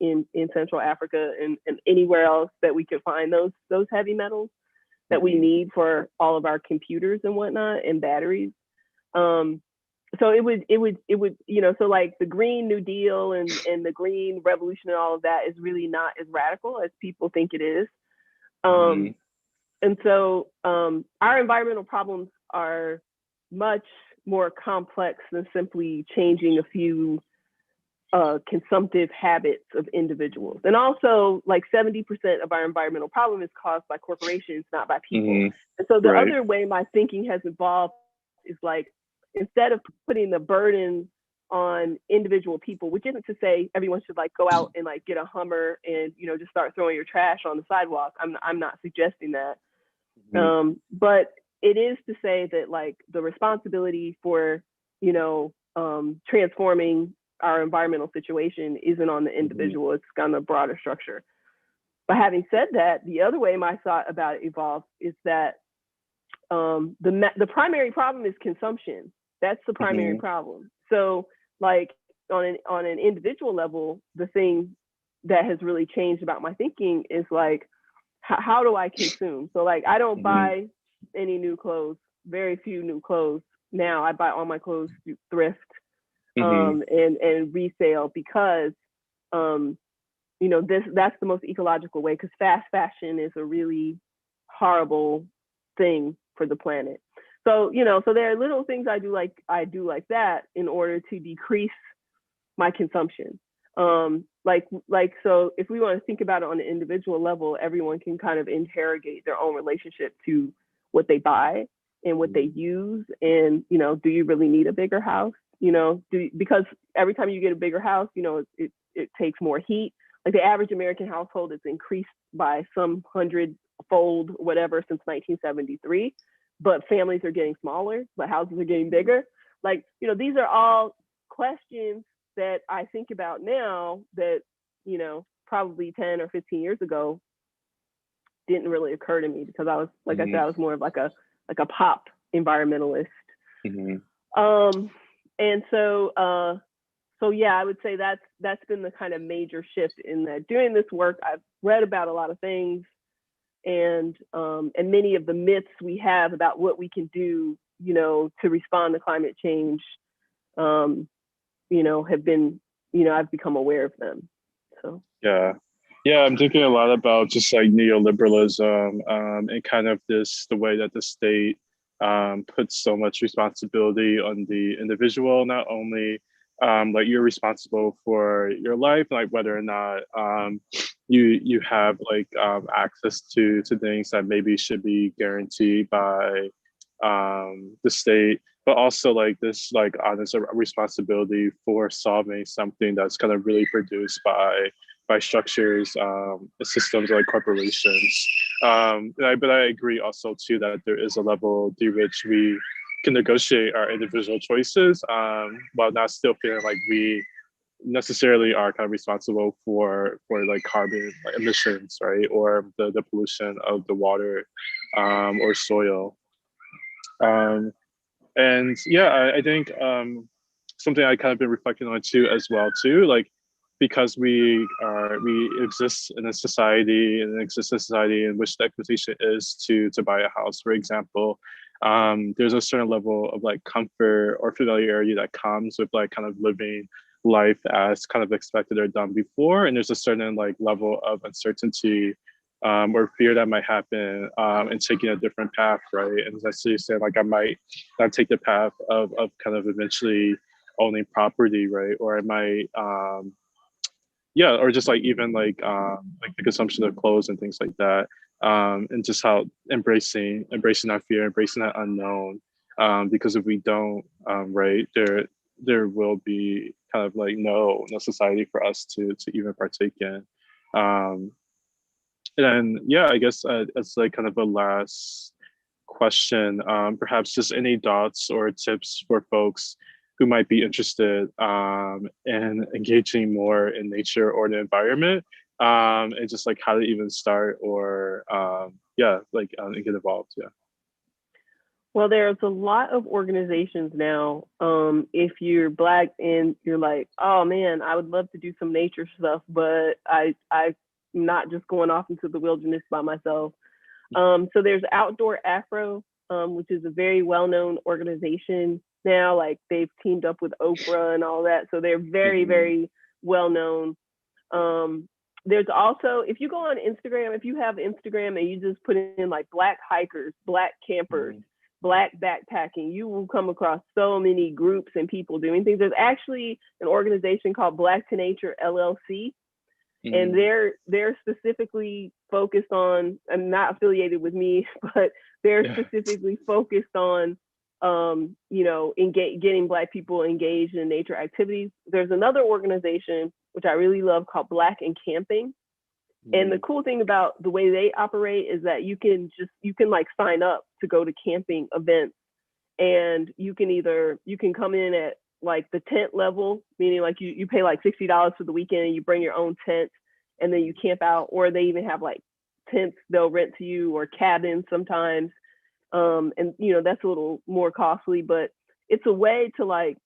Central Africa and anywhere else that we could find those heavy metals that we need for all of our computers and whatnot and batteries. So it would, you know, so like the Green New Deal and the Green Revolution and all of that is really not as radical as people think it is. And so our environmental problems are much more complex than simply changing a few consumptive habits of individuals. And also like 70% of our environmental problem is caused by corporations, not by people. And so the other way my thinking has evolved is like, instead of putting the burden on individual people, which isn't to say everyone should like go out and like get a Hummer and, you know, just start throwing your trash on the sidewalk. I'm not suggesting that. But it is to say that like the responsibility for, you know, transforming our environmental situation isn't on the individual, it's on a broader structure. But having said that, the other way my thought about it evolved is that the primary problem is consumption. That's the primary problem. So like on an individual level, the thing that has really changed about my thinking is like, how do I consume? So like, I don't buy any new clothes, very few new clothes. Now I buy all my clothes through thrift and resale because, you know, that's the most ecological way, because fast fashion is a really horrible thing for the planet. So, you know, so there are little things I do like that in order to decrease my consumption. So if we want to think about it on an individual level, everyone can kind of interrogate their own relationship to what they buy and what they use. And, you know, do you really need a bigger house? You know, because every time you get a bigger house, you know, it takes more heat. Like the average American household has increased by some 100-fold, whatever, since 1973. But families are getting smaller, but houses are getting bigger. Like, you know, these are all questions that I think about now that, you know, probably 10 or 15 years ago didn't really occur to me, because I was, like I said, I was more of like a pop environmentalist. And so yeah, I would say that's been the kind of major shift in that. Doing this work, I've read about a lot of things, and many of the myths we have about what we can do, you know, to respond to climate change, you know, have been, you know, I've become aware of them. So yeah, I'm thinking a lot about just like neoliberalism and kind of the way that the state puts so much responsibility on the individual. Not only like you're responsible for your life, like whether or not you have like access to things that maybe should be guaranteed by the state, but also like this like honest responsibility for solving something that's kind of really produced by structures, systems like corporations. But I agree also too that there is a level through which we can negotiate our individual choices while not still feeling like we necessarily are kind of responsible for like carbon emissions, right? Or the pollution of the water or soil. And yeah, I think something I kind of been reflecting on too as well too, like because we exist in a society in which the expectation is to buy a house, for example. There's a certain level of like comfort or familiarity that comes with like kind of living life as kind of expected or done before, and there's a certain like level of uncertainty or fear that might happen and taking a different path, right? And as I see you saying, like I might not take the path of kind of eventually owning property, right? Or I might yeah, or just like even like the consumption of clothes and things like that, and just how embracing that fear, embracing that unknown, because if we don't, right, there will be kind of like no society for us to even partake in. And yeah, I guess it's like kind of a last question, perhaps just any thoughts or tips for folks who might be interested in engaging more in nature or the environment, and just like how to even start or and get involved. Yeah. Well, there's a lot of organizations now. If you're Black and you're like, oh man, I would love to do some nature stuff, but I'm not just going off into the wilderness by myself. So there's Outdoor Afro, which is a very well-known organization now. Like they've teamed up with Oprah and all that. So they're very, very well-known. There's also, if you go on Instagram, if you have Instagram and you just put in like Black hikers, Black campers, Black backpacking, you will come across so many groups and people doing things. There's actually an organization called Black to Nature LLC, and they're specifically focused on, and not affiliated with me, but they're specifically focused on you know, getting Black people engaged in nature activities. There's another organization, which I really love, called Black and Camping. And the cool thing about the way they operate is that you can like sign up to go to camping events, and you can come in at like the tent level, meaning like you pay like $60 for the weekend and you bring your own tent and then you camp out, or they even have like tents they'll rent to you, or cabins sometimes. And you know, that's a little more costly, but it's a way to like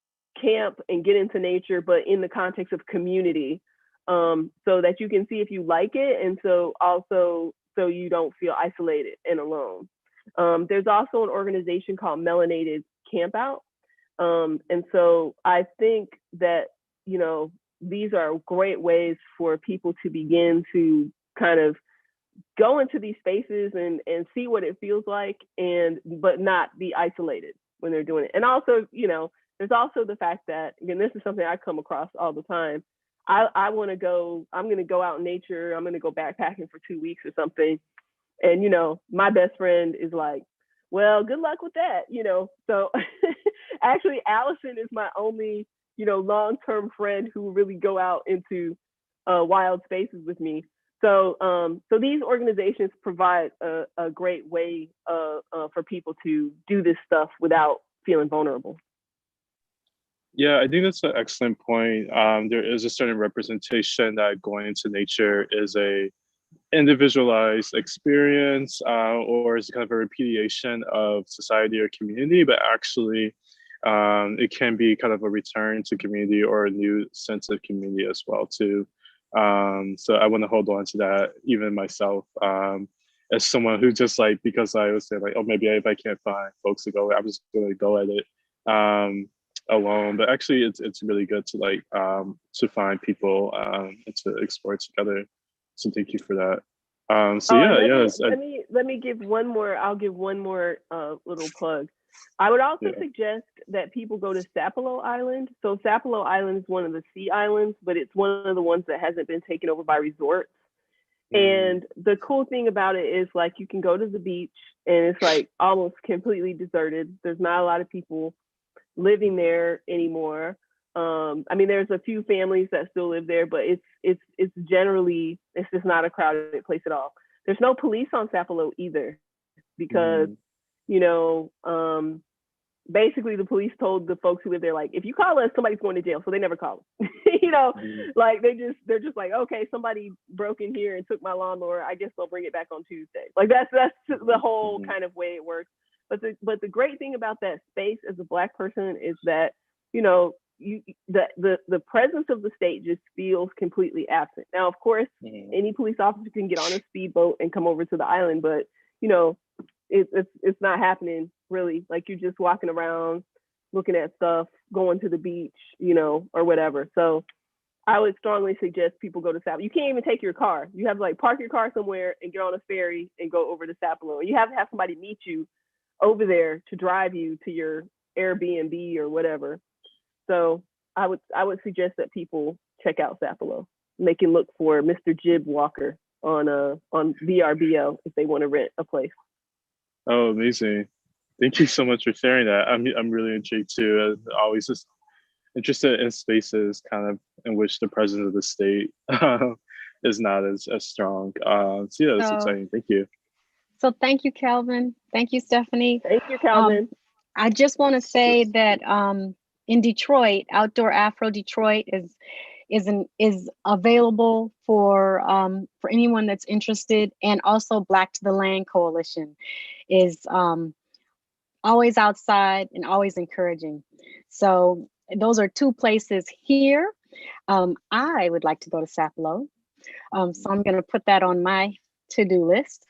camp and get into nature, but in the context of community, so that you can see if you like it, and so also so you don't feel isolated and alone. There's also an organization called Melanated Campout, and so I think that, you know, these are great ways for people to begin to kind of go into these spaces and see what it feels like, but not be isolated when they're doing it. And also, you know, there's also the fact that, again, this is something I come across all the time. I'm going to go out in nature. I'm going to go backpacking for 2 weeks or something. And, you know, my best friend is like, well, good luck with that, you know? So actually, Allison is my only, you know, long-term friend who will really go out into wild spaces with me. So, so these organizations provide a great way for people to do this stuff without feeling vulnerable. Yeah, I think that's an excellent point. There is a certain representation that going into nature is a individualized experience, or is kind of a repudiation of society or community, but actually it can be kind of a return to community or a new sense of community as well too. So I want to hold on to that even myself, as someone who just like, because I was saying like, oh, maybe if I can't find folks to go, I'm just going to go at it alone. But actually it's really good to like to find people and to explore together. So thank you for that. So let me give one more. I'll give one more little plug. I would also suggest that people go to Sapelo Island. So Sapelo Island is one of the sea islands, but it's one of the ones that hasn't been taken over by resorts. And the cool thing about it is like you can go to the beach and it's like almost completely deserted. There's not a lot of people living there anymore. I mean, there's a few families that still live there, but it's generally, it's just not a crowded place at all. There's no police on Sapelo either, because you know, basically the police told the folks who live there, like, if you call us, somebody's going to jail. So they never call us. You know, like they're just like, okay, somebody broke in here and took my lawnmower. I guess they'll bring it back on Tuesday. Like that's the whole kind of way it works. But the great thing about that space as a Black person is that, you know, the presence of the state just feels completely absent. Now, of course, any police officer can get on a speedboat and come over to the island, but you know, it's not happening really. Like you're just walking around, looking at stuff, going to the beach, you know, or whatever. So I would strongly suggest people go to Sapelo. You can't even take your car. You have to like park your car somewhere and get on a ferry and go over to Sapelo. You have to have somebody meet you over there to drive you to your Airbnb or whatever. So I would suggest that people check out Sapelo. They can look for Mr. Jib Walker on VRBO if they want to rent a place. Oh, amazing! Thank you so much for sharing that. I'm really intrigued too. Always just interested in spaces kind of in which the presence of the state is not as strong. So yeah, it's exciting. Thank you. So thank you, Calvin. Thank you, Stephanie. Thank you, Calvin. I just want to say that in Detroit, Outdoor Afro Detroit is available for anyone that's interested, and also Black to the Land Coalition is always outside and always encouraging. So those are two places here. I would like to go to Sapelo, so I'm going to put that on my to-do list.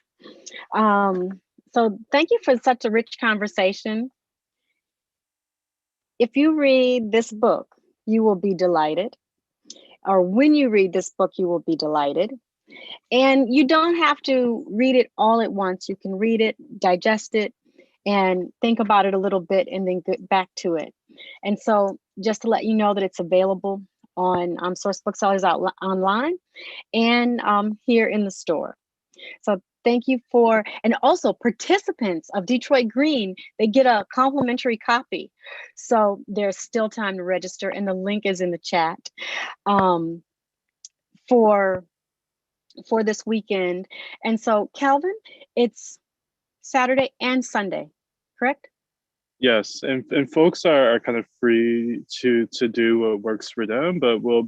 So thank you for such a rich conversation. If you read this book, you will be delighted. Or when you read this book, you will be delighted. And you don't have to read it all at once. You can read it, digest it, and think about it a little bit and then get back to it. And so just to let you know that it's available on Source Booksellers online and here in the store. So Thank you for, and also participants of Detroit Green, they get a complimentary copy. So there's still time to register, and the link is in the chat for this weekend. And so Calvin, it's Saturday and Sunday, correct? Yes, and folks are kind of free to do what works for them, but we'll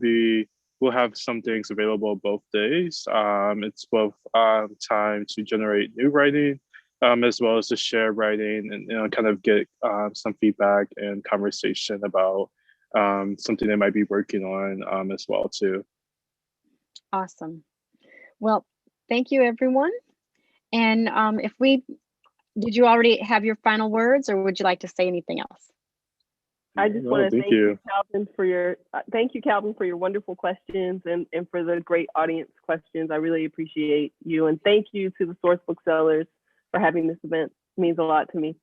have some things available both days. It's both time to generate new writing, as well as to share writing and kind of get some feedback and conversation about something they might be working on as well too. Awesome. Well, thank you, everyone. And did you already have your final words, or would you like to say anything else? I just want to thank you, Calvin, for your wonderful questions and for the great audience questions. I really appreciate you, and thank you to the Source Booksellers for having this event. It means a lot to me.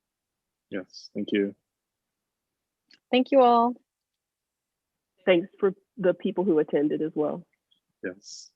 Yes, thank you. Thank you all. Thanks for the people who attended as well. Yes.